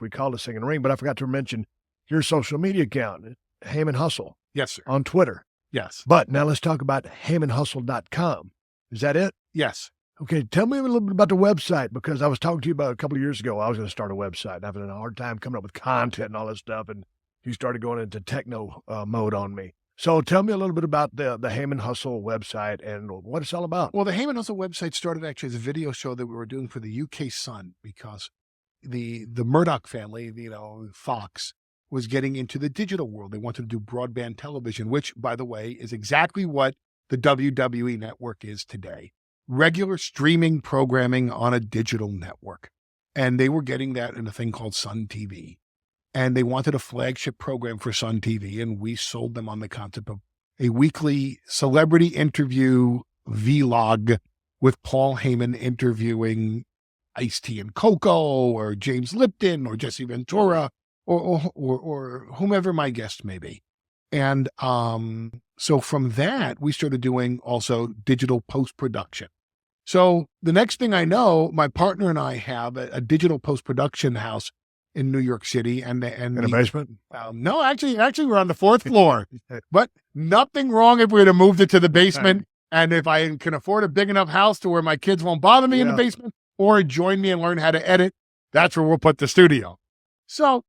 we call this thing in ring, but I forgot to mention your social media account, Heyman Hustle. Yes, sir. On Twitter. Yes. But now let's talk about HeymanHustle.com. Is that it? Yes. Okay, tell me a little bit about the website, because I was talking to you about a couple of years ago. I was going to start a website, and having a hard time coming up with content and all this stuff, and you started going into techno mode on me. So tell me a little bit about the Heyman Hustle website and what it's all about. Well, the Heyman Hustle website started actually as a video show that we were doing for the UK Sun, because the Murdoch family, Fox, was getting into the digital world. They wanted to do broadband television, which, by the way, is exactly what the WWE network is today. Regular streaming programming on a digital network. And they were getting that in a thing called Sun TV. And they wanted a flagship program for Sun TV, and we sold them on the concept of a weekly celebrity interview vlog with Paul Heyman interviewing Ice-T and Coco, or James Lipton, or Jesse Ventura, or whomever my guest may be. And so from that, we started doing also digital post-production. So the next thing I know, my partner and I have a digital post-production house in New York City, and in the basement? No, actually we're on the 4th floor, but nothing wrong if we had moved it to the basement. And if I can afford a big enough house to where my kids won't bother me in the basement, or join me and learn how to edit, that's where we'll put the studio. So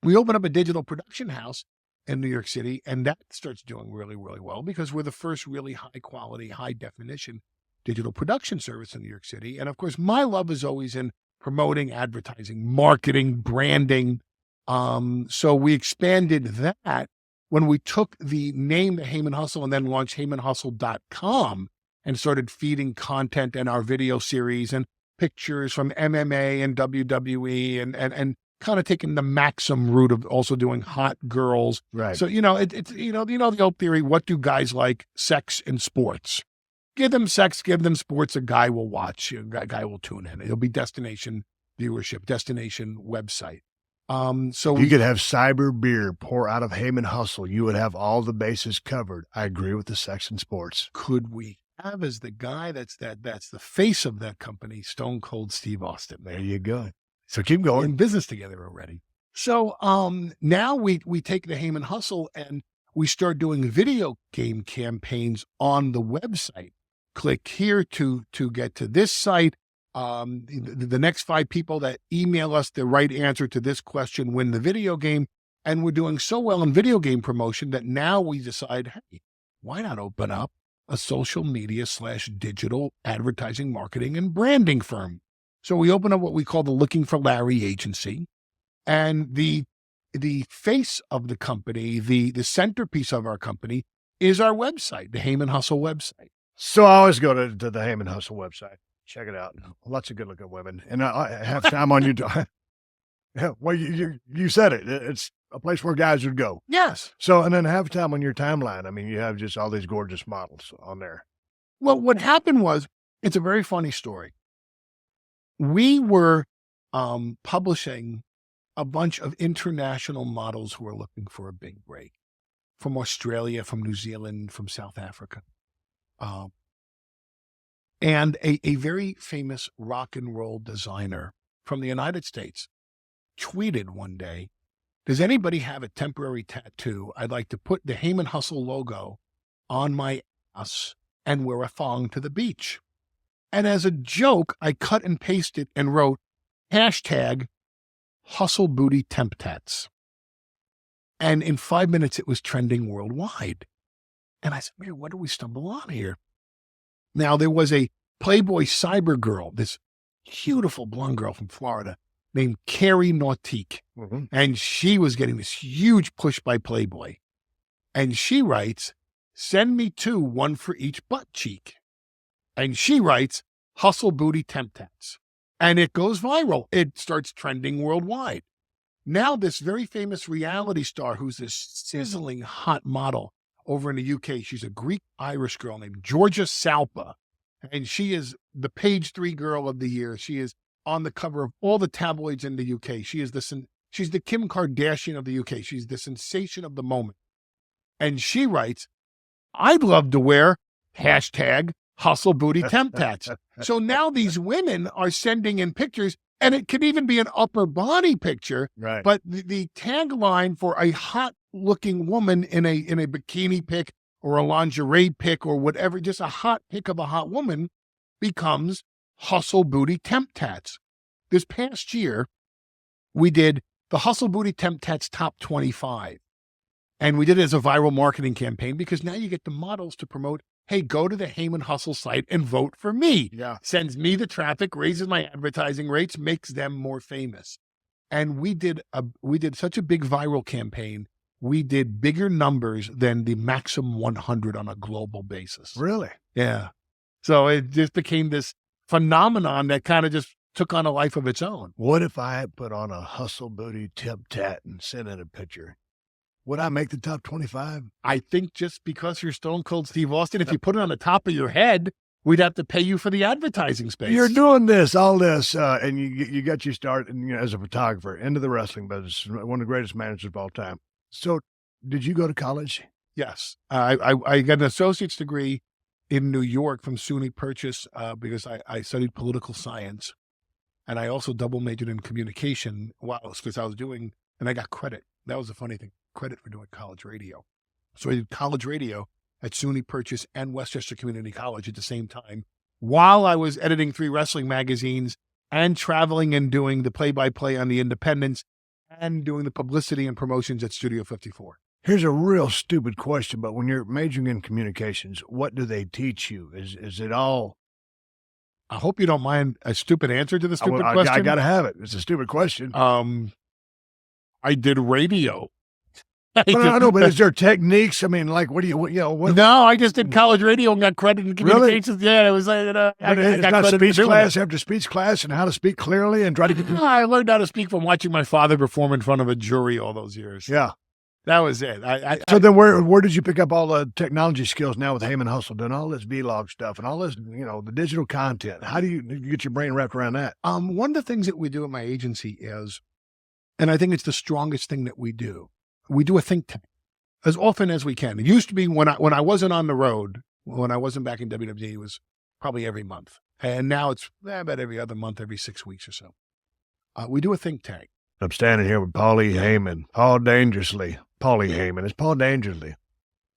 we open up a digital production house in New York City, and that starts doing really, really well, because we're the first really high quality, high definition digital production service in New York City. And of course, my love is always in promoting, advertising, marketing, branding. So we expanded that when we took the name, the Heyman Hustle, and then launched HeymanHustle.com and started feeding content and our video series and pictures from MMA and WWE, and kind of taking the Maxim route of also doing hot girls. Right. So, it's the old theory, what do guys like? Sex and sports. Give them sex, give them sports, a guy will watch, a guy will tune in. It'll be destination viewership, destination website. So you could have cyber beer pour out of Heyman Hustle. You would have all the bases covered. I agree with the sex and sports. Could we have as the guy that's the face of that company, Stone Cold Steve Austin? There you go. So keep going. We're in business together already. So now we take the Heyman Hustle and we start doing video game campaigns on the website. Click here to get to this site. The next 5 people that email us the right answer to this question win the video game. And we're doing so well in video game promotion that now we decide, hey, why not open up a social media / digital advertising, marketing, and branding firm? So we open up what we call the Looking for Larry agency. And the face of the company, the centerpiece of our company, is our website, the Heyman Hustle website. So I always go to the Heyman Hustle website. Check it out. Lots of good-looking women. And I have time on you. Yeah, well, you said it. It's a place where guys would go. Yes. So, and then have time on your timeline. I mean, you have just all these gorgeous models on there. Well, what happened was, it's a very funny story. We were publishing a bunch of international models who were looking for a big break, from Australia, from New Zealand, from South Africa. And a very famous rock and roll designer from the United States tweeted one day, does anybody have a temporary tattoo? I'd like to put the Heyman Hustle logo on my ass and wear a thong to the beach. And as a joke, I cut and pasted and wrote hashtag hustle booty temp tats. And in 5 minutes, it was trending worldwide. And I said, man, what do we stumble on here? Now, there was a Playboy cyber girl, this beautiful blonde girl from Florida named Carrie Nautique. Mm-hmm. And she was getting this huge push by Playboy. And she writes, send me 2, 1 for each butt cheek. And she writes, hustle booty temp tats. And it goes viral. It starts trending worldwide. Now, this very famous reality star, who's this sizzling hot model over in the UK, she's a Greek-Irish girl named Georgia Salpa. And she is the page 3 girl of the year. She is on the cover of all the tabloids in the UK. She's the Kim Kardashian of the UK. She's the sensation of the moment. And she writes, I'd love to wear hashtag hustle booty temp tats. So now these women are sending in pictures And it could even be an upper body picture. Right. But the tagline for a hot looking woman in a bikini pic or a lingerie pic or whatever, just a hot pic of a hot woman, becomes Hustle Booty Temp Tats. This past year, we did the Hustle Booty Temp Tats Top 25. And we did it as a viral marketing campaign because now you get the models to promote, hey, go to the Heyman Hustle site and vote for me. Yeah. Sends me the traffic, raises my advertising rates, makes them more famous. And we did such a big viral campaign. We did bigger numbers than the Maxim 100 on a global basis. Really? Yeah. So it just became this phenomenon that kind of just took on a life of its own. What if I had put on a Hustle Booty Tip Tat and sent in a picture? Would I make the top 25? I think just because you're Stone Cold Steve Austin, if you put it on the top of your head, we'd have to pay you for the advertising space. You're doing all this, and you got your start as a photographer into the wrestling business, one of the greatest managers of all time. So did you go to college? Yes. I got an associate's degree in New York from SUNY Purchase because I studied political science. And I also double majored in communication because I was doing, and I got credit. That was the funny thing, credit for doing college radio. So I did college radio at SUNY Purchase and Westchester Community College at the same time, while I was editing 3 wrestling magazines and traveling and doing the play-by-play on the Independents and doing the publicity and promotions at Studio 54. Here's a real stupid question, but when you're majoring in communications, what do they teach you? Is it all? I hope you don't mind a stupid answer to the stupid question. I got to have it. It's a stupid question. I did radio. I know, but is there techniques? I mean, like, what? No, I just did college radio and got credit in communications. Really? Yeah, it was like, it's not speech class after speech class and how to speak clearly and try to get. I learned how to speak from watching my father perform in front of a jury all those years. Yeah. That was it. So then where did you pick up all the technology skills now with Heyman Hustle, doing all this vlog stuff and all this, the digital content? How do you get your brain wrapped around that? One of the things that we do at my agency is, and I think it's the strongest thing that we do a think tank as often as we can. It used to be when I wasn't on the road, when I wasn't back in WWE, it was probably every month. And now it's about every other month, every 6 weeks or so. We do a think tank. I'm standing here with Paulie Heyman, Paulie Heyman. It's Paul Dangerously.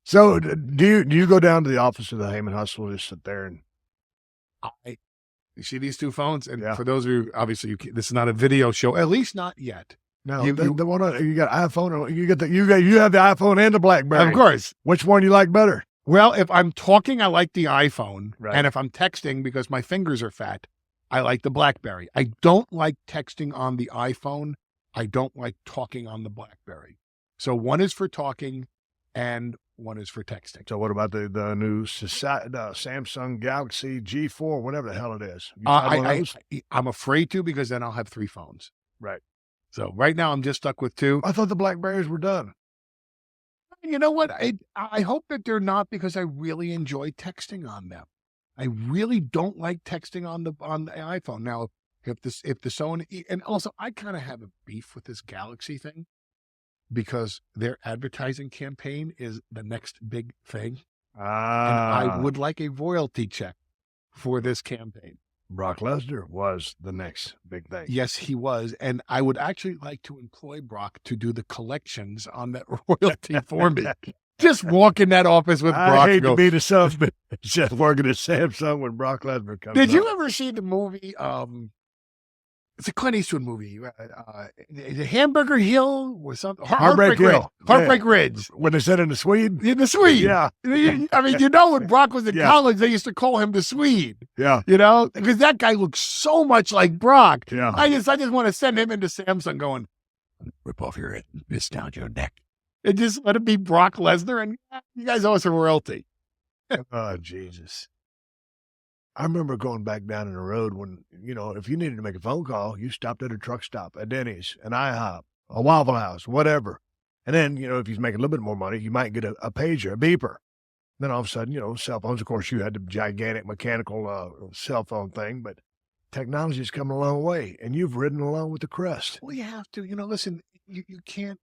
So do you go down to the office of the Heyman Hustle, just sit there and? You see these 2 phones? And yeah. For those of you, obviously, this is not a video show, at least not yet. No, the one you got iPhone. You have the iPhone and the BlackBerry. Of course. Which one you like better? Well, if I'm talking, I like the iPhone, right. And if I'm texting because my fingers are fat, I like the BlackBerry. I don't like texting on the iPhone. I don't like talking on the BlackBerry. So one is for talking, and one is for texting. So what about the new Samsung Galaxy G4, whatever the hell it is? I'm afraid to because then I'll have 3 phones. Right. So right now I'm just stuck with 2. I thought the BlackBerries were done. You know what? I hope that they're not because I really enjoy texting on them. I really don't like texting on the iPhone. Now, if the Sony, and also I kind of have a beef with this Galaxy thing because their advertising campaign is the next big thing. And I would like a royalty check for this campaign. Brock Lesnar was the next big thing. Yes, he was. And I would actually like to employ Brock to do the collections on that royalty for me. Just walk in that office with Brock. I hate to be the son, but just working at Samsung when Brock Lesnar comes Did you ever see the movie? It's a Clint Eastwood movie. The Hamburger Hill or something. Heartbreak Hill. Heartbreak Ridge. When they said in the Swede? In the Swede. Yeah. I mean, when Brock was in college, they used to call him the Swede. Yeah. Because that guy looks so much like Brock. Yeah. I just want to send him into Samsung going, rip off your head, piss down your neck. And just let it be Brock Lesnar, and you guys owe us a royalty. Oh, Jesus. I remember going back down in the road when, if you needed to make a phone call, you stopped at a truck stop, a Denny's, an IHOP, a Waffle House, whatever. And then, if you're making a little bit more money, you might get a pager, a beeper. Then all of a sudden, cell phones, of course, you had the gigantic mechanical cell phone thing, but technology's come a long way, and you've ridden along with the crest. Well, you have to. Listen, you can't